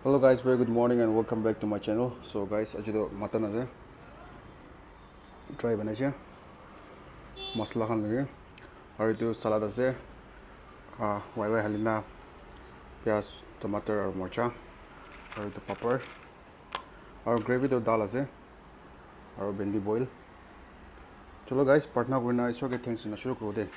Hello guys, very good morning and welcome back to my channel. So guys, aji to mutton ase try banai masala khan lage aru etu salad ase wai halina pyas tomato aru marcha aru etu papar aru gravy to dal ase aru bendi boil. Chalo guys, partner kurina isor ke thanks na shuru karo de.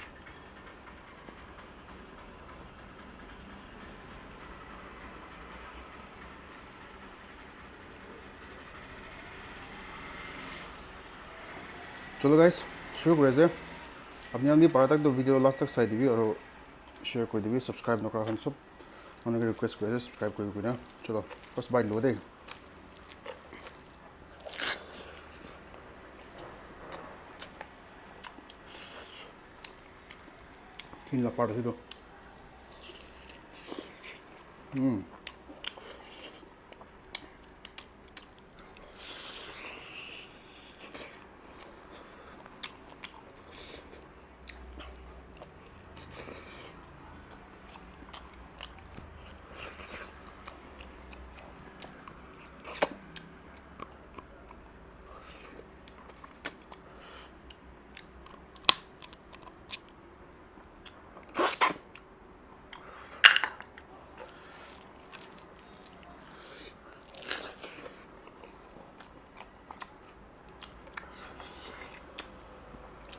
चलो guys शुरू करे से अपने आदमी पारा तक तो video last तक साइड दिवी और शेयर कर दिवी सब्सक्राइब नकरा हम सब उन्हें रिक्वेस्ट करे सब्सक्राइब कर बिना चलो फर्स्ट बाइट लो दे तीन ला पार्ट से तो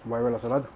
वाई वाला सलाद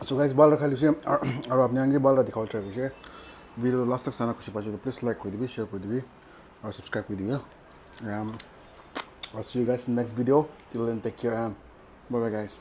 So guys, बाल रखा लीजिए और आपने आगे बाल दिखाओ ट्राई कीजिए वीडियो लास्ट तक साना खुशी पाचे तो प्लीज लाइक कर दीजिए शेयर कर दीजिए और सब्सक्राइब कर दीजिए I'll see you guys in the next video. Till then, take care and bye bye guys.